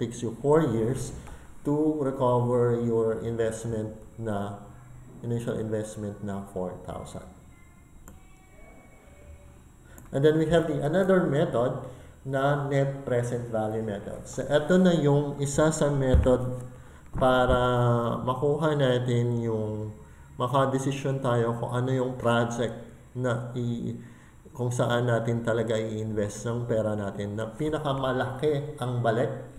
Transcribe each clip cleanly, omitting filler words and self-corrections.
takes you 4 years to recover your investment na initial investment na 4,000. And then we have another method na net present value method. So ito na yung isa sa method para makuha natin yung makadesisyon tayo kung ano yung project na kung saan natin talaga i-invest ng pera natin na pinakamalaki ang balik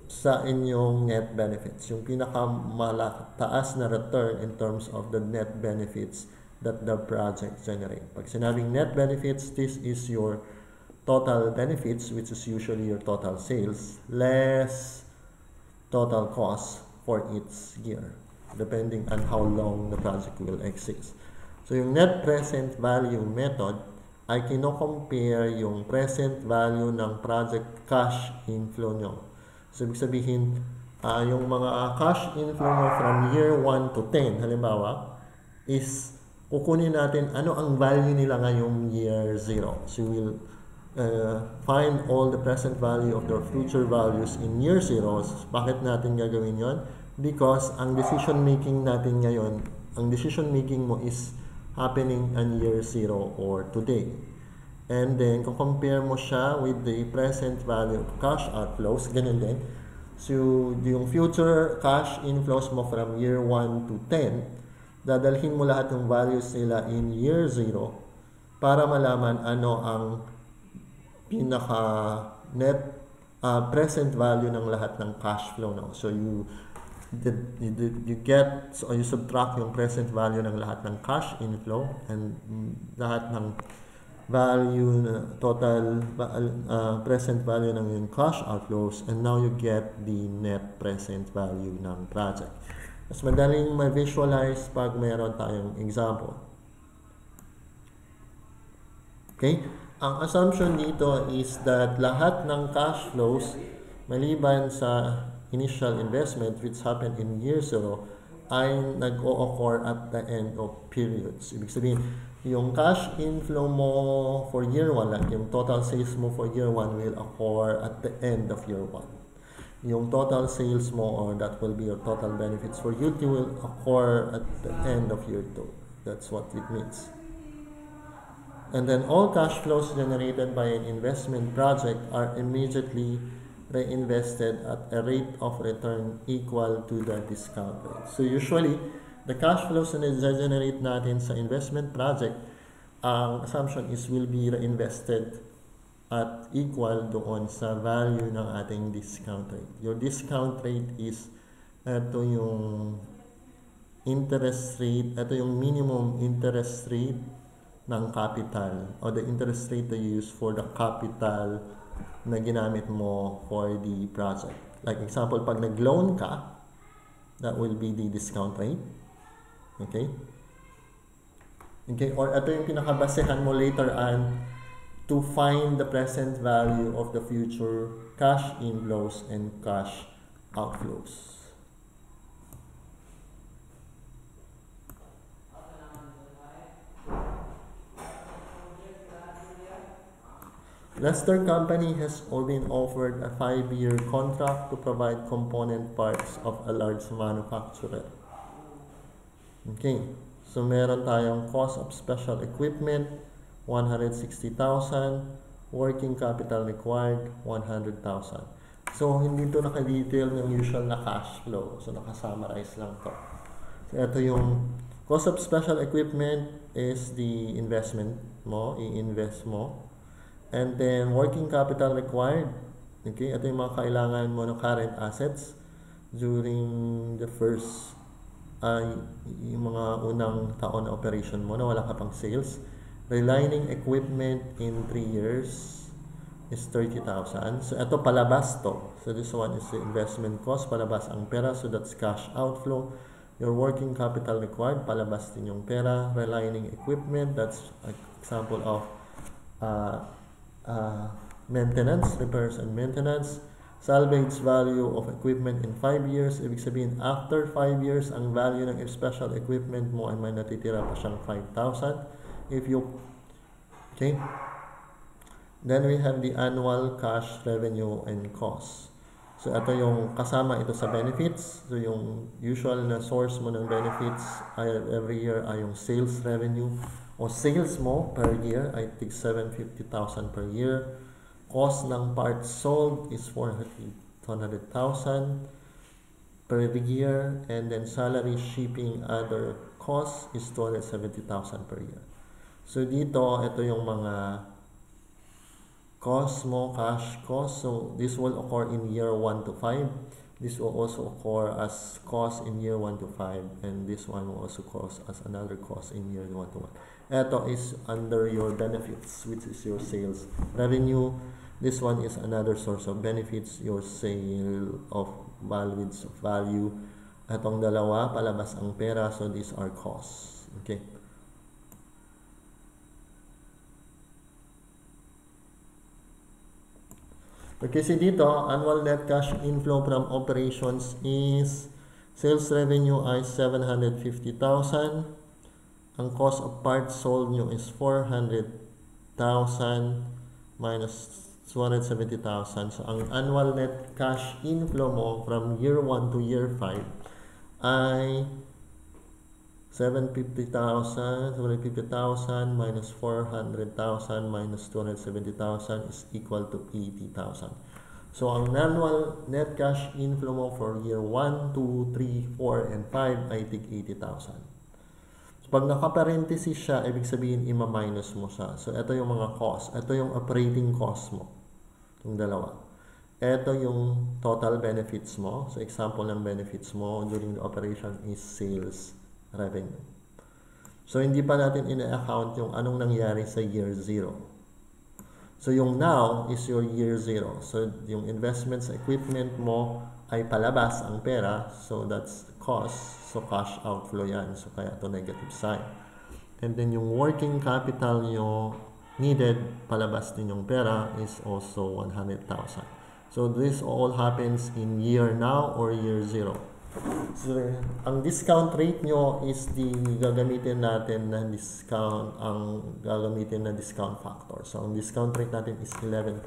sa inyong net benefits. Yung pinakamataas na return in terms of the net benefits that the project generate. Pag sinabing net benefits, this is your total benefits, which is usually your total sales, less total cost for each year, depending on how long the project will exist. So yung net present value method ay kino-compare yung present value ng project cash inflow nyo. So ibig sabihin, yung mga cash inflow mo from year 1 to 10, halimbawa, is kukunin natin ano ang value nila ngayong year 0. So we'll find all the present value of their future values in year 0. Bakit natin gagawin yon? Because ang decision making natin ngayon, ang decision making mo is happening in year 0 or today. And then, kung compare mo siya with the present value of cash outflows, ganun din. So, yung future cash inflows mo from year 1 to 10, dadalhin mo lahat ng values nila in year 0 para malaman ano ang pinaka net present value ng lahat ng cash flow. No? So, you subtract yung present value ng lahat ng cash inflow and lahat ng value, total present value ng yung cash outflows, and now you get the net present value ng project. Mas madaling ma-visualize pag meron tayong example. Okay? Ang assumption dito is that lahat ng cash flows maliban sa initial investment which happened in year 0 ay nag-o-occur at the end of periods. Ibig sabihin, yung cash inflow mo for year 1, like yung total sales mo for year 1 will occur at the end of year 1. Yung total sales mo, or that will be your total benefits for year 2, will occur at the end of year 2. That's what it means. And then all cash flows generated by an investment project are immediately reinvested at a rate of return equal to the discount rate. So usually, the cash flows na generate natin sa investment project, ang assumption is will be reinvested at equal doon sa value ng ating discount rate. Your discount rate is ito yung interest rate, ito yung minimum interest rate ng capital, or the interest rate that you use for the capital na ginamit mo for the project. Like example, pag nag-loan ka, that will be the discount rate. Okay? Okay, or ito yung pinakabasehan mo later on to find the present value of the future cash inflows and cash outflows. Lester Company has been offered a 5-year contract to provide component parts of a large manufacturer. Okay, so meron tayong cost of special equipment, 160,000, working capital required, 100,000. So, hindi ito naka-detail ng usual na cash flow. So, naka-summarize lang to. So, ito yung cost of special equipment is the investment mo, i-invest mo. And then, working capital required. Okay, ito yung mga kailangan mo ng current assets during the first yung mga unang taon na operation mo na wala ka pang sales. Relining equipment in 3 years is 30,000. So, ito palabas to. So, this one is the investment cost. Palabas ang pera. So, that's cash outflow. Your working capital required. Palabas din yung pera. Relining equipment. That's an example of maintenance, repairs and maintenance. Salvage value of equipment in 5 years. Ibig sabihin, after 5 years, ang value ng special equipment mo ay may natitira pa siyang 5,000. If you, okay. Then we have the annual cash revenue and cost. So, ito yung kasama ito sa benefits. So, yung usual na source mo ng benefits every year ay yung sales revenue o sales mo per year ay tig 750,000 per year. Cost ng parts sold is 400,000 per year, and then salary, shipping, other costs is 270,000 per year. So, dito, ito yung mga cost mo, cash cost. So, this will occur in year 1 to 5. This will also occur as cost in year 1 to 5. And this one will also cost as another cost in year 1 to 1. Ito is under your benefits, which is your sales revenue. This one is another source of benefits, your sale of value. Itong dalawa, palabas ang pera. So, these are costs. Okay. Kasi dito, annual net cash inflow from operations is sales revenue ay 750,000. Ang cost of parts sold nyo is 400,000 minus 270,000. So, ang annual net cash inflow mo from year 1 to year 5 ay 750,000 minus 400,000 minus 270,000 is equal to 80,000. So, ang annual net cash inflow mo for year 1, 2, 3, 4, and 5 ay tig 80,000. So, pag naka-parenthesis siya, ibig sabihin ima-minus mo siya. So, ito yung mga cost. Ito yung operating cost mo. Itong dalawa. Ito yung total benefits mo. So, example ng benefits mo during the operation is sales revenue. So, hindi pa natin ina-account yung anong nangyari sa year 0. So, yung now is your year 0. So, yung investment sa equipment mo ay palabas ang pera. So, that's cost. So, cash outflow yan. So, kaya ito negative sign. And then, yung working capital nyo needed, palabas din yung pera, is also 100,000. So, this all happens in year now or year 0. So, ang discount rate nyo is gagamitin natin na discount, ang gagamitin na discount factor. So, ang discount rate natin is 11%.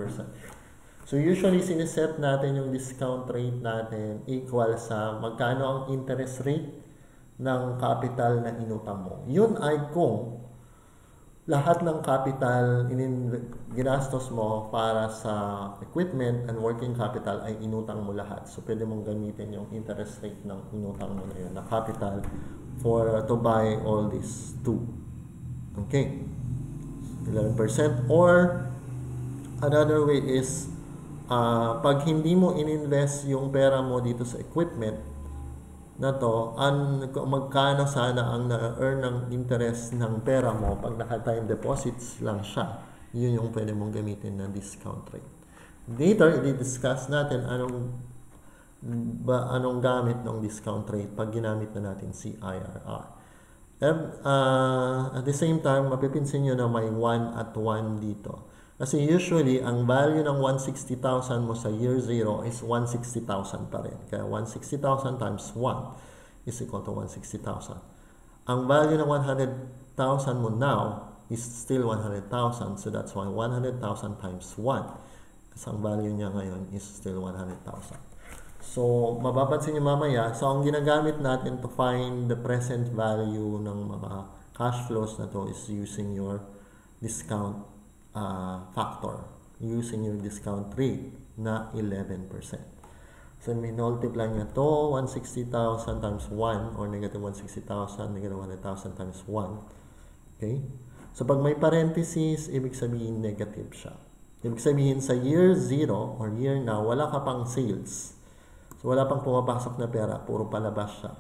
So, usually, siniset natin yung discount rate natin equal sa magkano ang interest rate ng capital na inutang mo. Yun ay kung lahat ng capital ginastos mo para sa equipment and working capital ay inutang mo lahat. So, pwede mong gamitin yung interest rate ng inutang mo na yun, na capital, to buy all these two. Okay. 11%. Or, another way is, pag hindi mo ininvest yung pera mo dito sa equipment na to, magkano sana ang na-earn ng interest ng pera mo pag naka-time deposits lang siya, yun yung pwede mong gamitin na discount rate. Later, i-discuss natin anong gamit ng discount rate pag ginamit na natin si IRR. At the same time, mapipinsin nyo na may 1 at 1 dito. Kasi usually, ang value ng 160,000 mo sa year 0 is 160,000 pa rin. Kaya 160,000 times 1 is equal to 160,000. Ang value ng 100,000 mo now is still 100,000. So that's why 100,000 times 1. Kasi ang value niya ngayon is still 100,000. So, mapapansin nyo mamaya, so ang ginagamit natin to find the present value ng mga cash flows na to is using your discount factor, using your discount rate na 11%. So, minultiply niya to 160,000 times 1 or negative 160,000, negative 100,000 times 1. Okay? So, pag may parenthesis, ibig sabihin negative siya. Ibig sabihin sa year 0 or year now, wala ka pang sales. So, wala pang pumapasok na pera, puro palabas siya.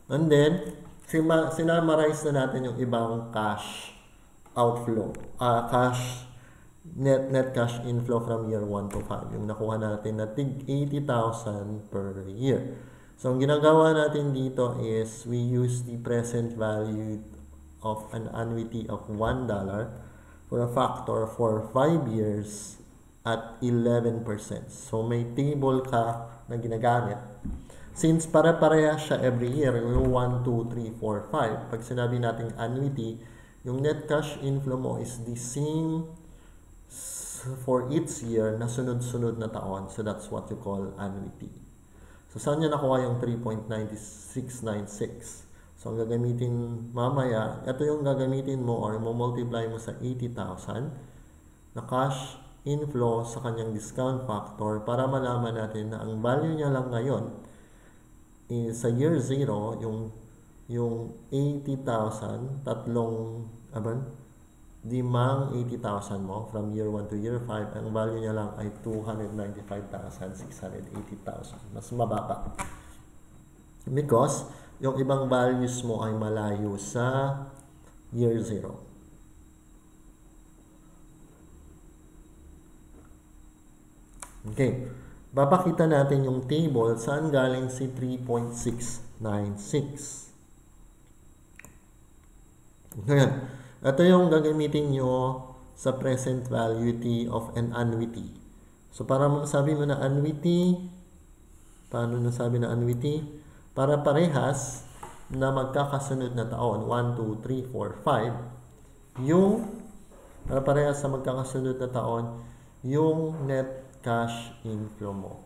And then, sinamarize na natin yung ibang cash outflow, net cash inflow from year 1 to 5. Yung nakuha natin na tig 80,000 per year. So, ang ginagawa natin dito is we use the present value of an annuity of $1 for a factor for 5 years at 11%. So, may table ka na ginagamit. Since pare-pareha siya every year, yung 1, 2, 3, 4, 5. Pag sinabi natin annuity, yung net cash inflow mo is the same for each year na sunod-sunod na taon. So that's what you call annuity. So saan niya nakuha yung 3.9696? So ang gagamitin mamaya, ito yung gagamitin mo or mo-multiply mo sa 80,000 na cash inflow sa kanyang discount factor para malaman natin na ang value niya lang ngayon sa year 0, yung 80,000, limang 80,000 mo from year 1 to year 5, ang value niya lang ay 295,680,000. Mas mababa. Because yung ibang values mo ay malayo sa year 0. Okay. Papakita natin yung table saan galing si 3.696. Ngayon, ito yung gagamitin nyo sa present value of an annuity. So, para masabi mo na annuity, paano nasabi na annuity? Para parehas na magkakasunod na taon, 1, 2, 3, 4, 5, para parehas na magkakasunod na taon, yung net cash inflow mo.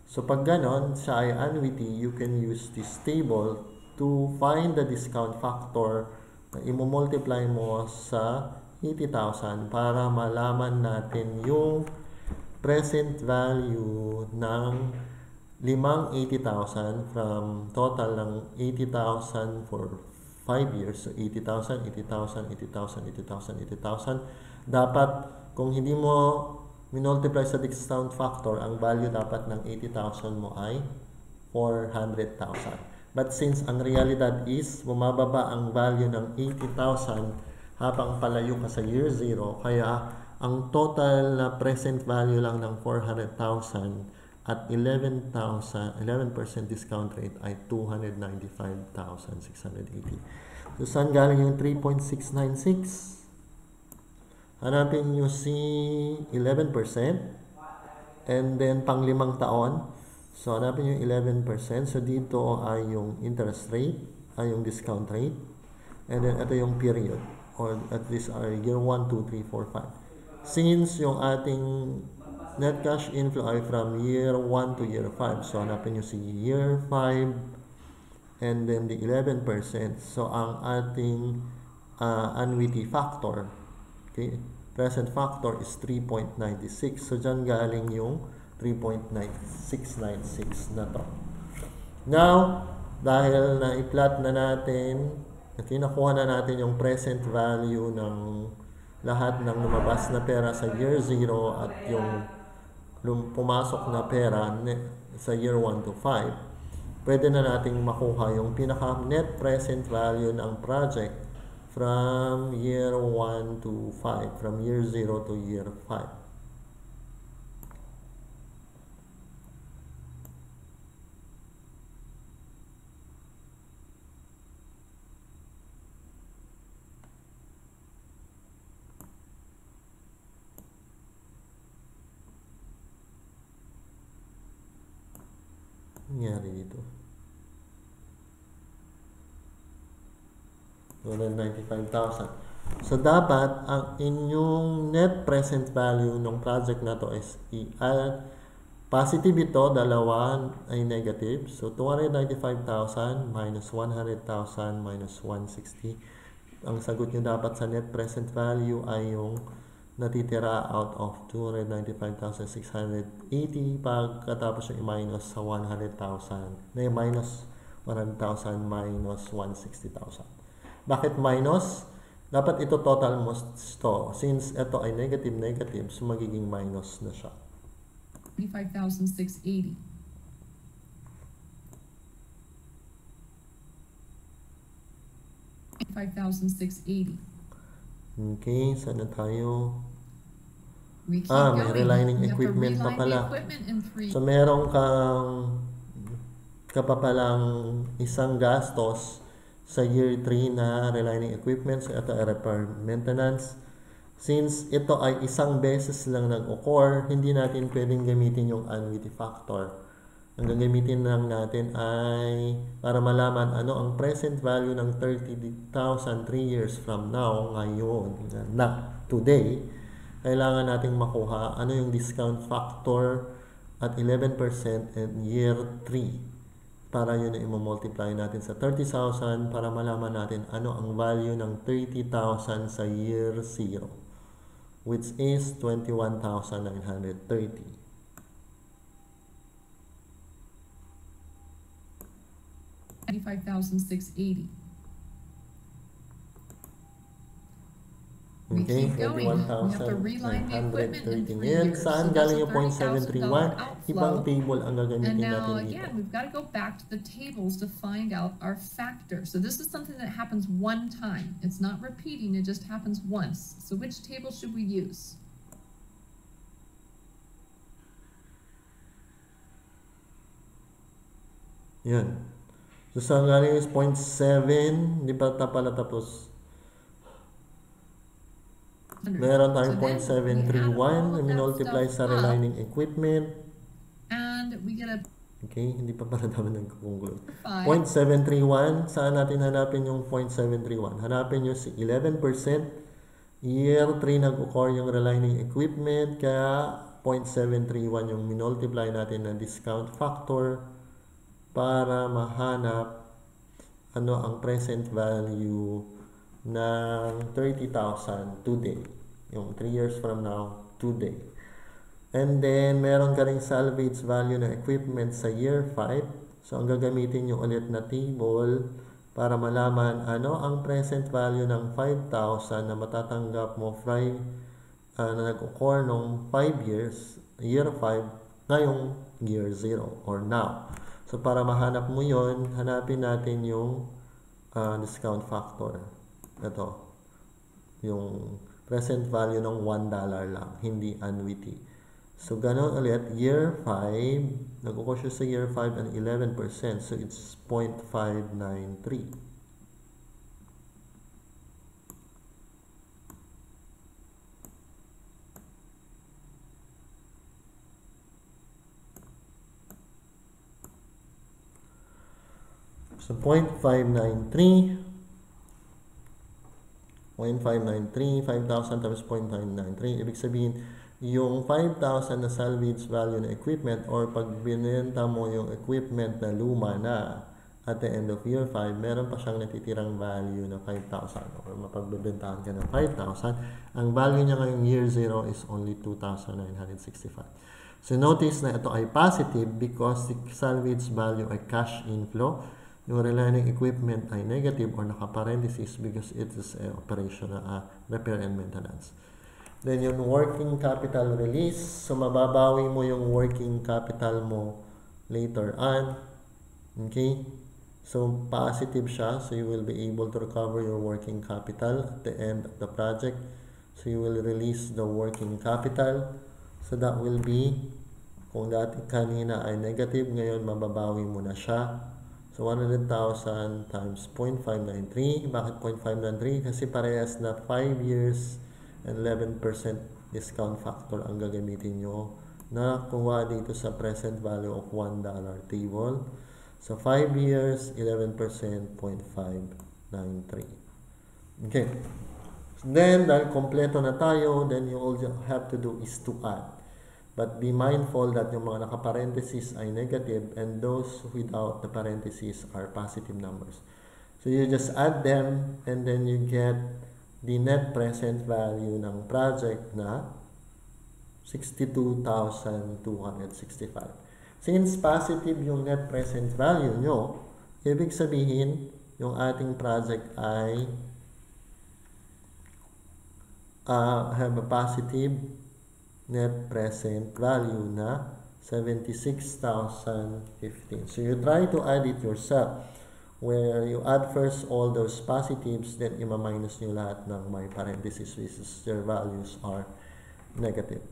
So, pag ganon, siya ay annuity, you can use this table to find the discount factor na i-multiply mo sa 80,000 para malaman natin yung present value ng limang 80,000 from total ng 80,000 for 5 years. So, 80,000, 80,000, 80,000, 80,000, 80,000. Dapat, kung hindi mo minultiply sa discount factor, ang value dapat ng 80,000 mo ay 400,000. But since ang realidad is bumababa ang value ng 80,000 habang palayo ka sa year 0, kaya ang total na present value lang ng 400,000 at 11% discount rate ay 295,680. So, saan galing yung 3.696? Hanapin nyo si 11% and then pang 5 taon. So, hanapin nyo 11%. So, dito ay yung interest rate, ay yung discount rate. And then, ito yung period. Or at least are year 1, 2, 3, 4, 5. Since yung ating net cash inflow ay from year 1 to year 5. So, hanapin nyo si year 5 and then the 11%. So, ang ating annuity factor, okay, present factor is 3.96. So, dyan galing yung 3.9696 na to. Now, dahil na-i-plot na natin, nakuha na natin yung present value ng lahat ng lumabas na pera sa year 0 at yung pumasok na pera sa year 1 to 5, pwede na nating makuha yung pinaka net present value ng project from year 1 to 5, from year 0 to year 5. Nangyari dito. 295,000. So, dapat ang inyong net present value ng project na to is positive ito, dalawa ay negative. So, 295,000 minus 100,000 minus 160. Ang sagot nyo dapat sa net present value ay yung natitira out of 295,680 pagkatapos yung i-minus sa 100,000. Na minus 100,000 minus 160,000. Bakit minus? Dapat ito total mo to. Since ito ay negative, so magiging minus na siya. 25,680. 25,680. Okay, sana tayo? We keep May going. relining You have to equipment pa reline the pala. equipment in 3. So, meron ka pa palang isang gastos sa year 3 na relining equipment. So, ito ay repair maintenance. Since ito ay isang beses lang nag-occur, hindi natin pwedeng gamitin yung annuity factor. Ang gagamitin lang natin ay para malaman ano ang present value ng 30,000 3 years from now, ngayon, na today. kailangan nating makuha ano yung discount factor at 11% and year 3 para yun na i-multiply natin sa 30,000 para malaman natin ano ang value ng 30,000 sa year 0, which is 21,930. 95,680. We Okay, keep going. We have to reline the equipment in 3 21,930 years. Saan So that's galing a yung 0.731? $30,000 Ibang outflow. table ang And gagamitin now, natin dito. again, we've got to go back to the tables to find out our factor. So this is something that happens one time. It's not repeating, it just happens once. So which table should we use? Yan. So saan galing is 0.7, di pa pala tapos. Meron tayong 0.731 na minultiply sa relining equipment. And we get a Okay, hindi pa pala naman nagkukulo. 5. 0.731, saan natin hanapin yung 0.731? Hanapin nyo si 11%. Year 3 nag-occur yung relining equipment, kaya 0.731 yung minultiply natin na discount factor para mahanap ano ang present value ng 30,000 today. Yung 3 years from now, today. And then, meron ka ring salvage value ng equipment sa year 5. So, ang gagamitin nyo ulit na table para malaman ano ang present value ng 5,000 na matatanggap mo na nag-occur nung 5 years, year 5, ngayong year 0 or now. So, para mahanap mo yon, hanapin natin yung discount factor. Ito. Yung present value ng $1 lang, hindi annuity. So, ganun ulit, year 5, nag-occur siya sa year 5 and 11%. So, it's 0.593. So, 0.593, 5,000 times 0.593. Ibig sabihin, yung 5,000 na salvage value ng equipment or pag binenta mo yung equipment na luma na at the end of year 5, meron pa siyang natitirang value na 5,000 or mapagbebentahan ka ng 5,000. Ang value niya ngayong year 0 is only 2,965. So notice na ito ay positive because the salvage value ay cash inflow. Yung relining equipment ay negative or naka-parenthesis because it is a operation na repair and maintenance. Then yung working capital release, so mababawi mo yung working capital mo later on. Okay? So positive siya, so you will be able to recover your working capital at the end of the project. So you will release the working capital. So that will be, kung dati kanina ay negative, ngayon mababawi mo na siya. So 100,000 times 0.593. Bakit 0.593? Kasi parehas na 5 years and 11% discount factor ang gagamitin nyo na kuha dito sa present value of $1 table. So 5 years, 11%, 0.593. Okay. Then, dahil kompleto na tayo, then you all you have to do is to add. But be mindful that yung mga naka-parentheses ay negative and those without the parentheses are positive numbers. So you just add them and then you get the net present value ng project na 62,265. Since positive yung net present value nyo, ibig sabihin yung ating project ay have a positive net present value na 76,015. So you try to add it yourself. Where you add first all those positives, then ima-minus nyo lahat ng may parentheses which is their values are negative.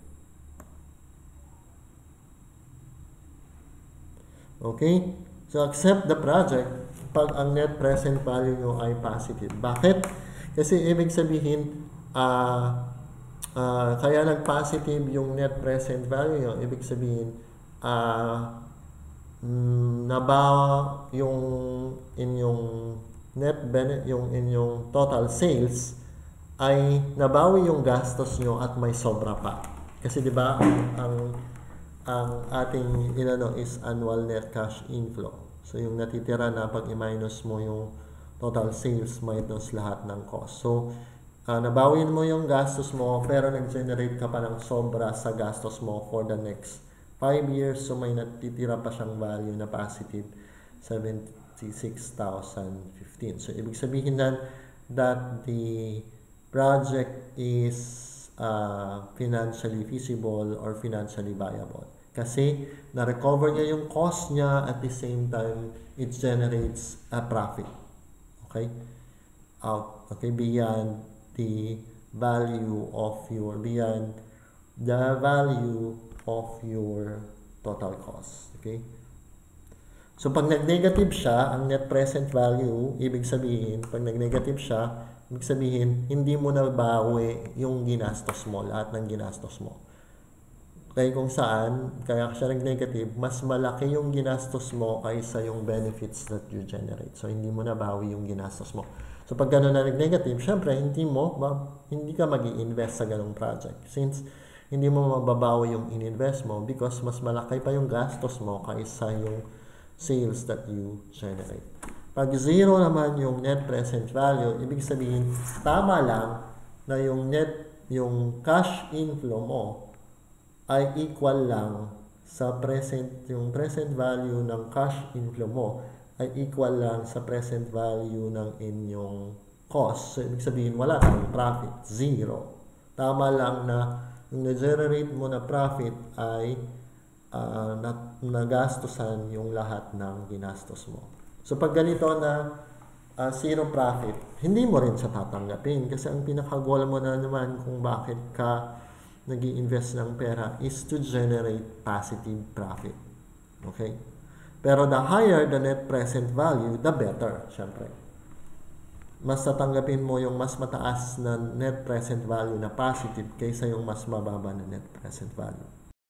Okay? So accept the project pag ang net present value nyo ay positive. Bakit? Kasi ibig sabihin, kaya nag-positive yung net present value nyo, ibig sabihin, nabawa yung inyong net benefit, yung inyong total sales ay nabawi yung gastos nyo at may sobra pa. Kasi di ba ang ating is annual net cash inflow. So yung natitira na pag i-minus mo yung total sales minus lahat ng cost. So nabawin mo yung gastos mo pero nag-generate ka pa ng sobra sa gastos mo for the next 5 years. So may natitira pa siyang value na positive 76,015. So ibig sabihin that the project is financially feasible or financially viable. Kasi na-recover niya yung cost niya at the same time it generates a profit. Okay? Beyond the value of your total cost. Okay? So pag nag-negative siya, ang net present value, ibig sabihin, pag nag-negative siya, ibig sabihin, hindi mo na bawi yung ginastos mo, lahat ng ginastos mo. Kaya kung saan, kaya siya nag-negative, mas malaki yung ginastos mo kaysa yung benefits that you generate. So, hindi mo na bawi yung ginastos mo. So, pag gano'n na nag-negative, syempre, hindi ka mag-i-invest sa ganong project. Since, hindi mo mababawi yung in-invest mo because mas malaki pa yung gastos mo kaysa yung sales that you generate. Pag zero naman yung net present value, ibig sabihin, tama lang na yung cash inflow mo ay equal lang sa yung present value ng cash inflow mo ay equal lang sa present value ng inyong cost. So, ibig sabihin, wala kang profit. Zero. Tama lang na yung na-generate mo na profit ay nagastosan yung lahat ng ginastos mo. So, pag ganito na zero profit, hindi mo rin siya tatanggapin kasi ang pinaka-goal mo na naman kung bakit ka nag-i-invest ng pera is to generate positive profit. Okay? Pero the higher the net present value, the better, syempre. Mas tatanggapin mo yung mas mataas na net present value na positive kaysa yung mas mababa na net present value.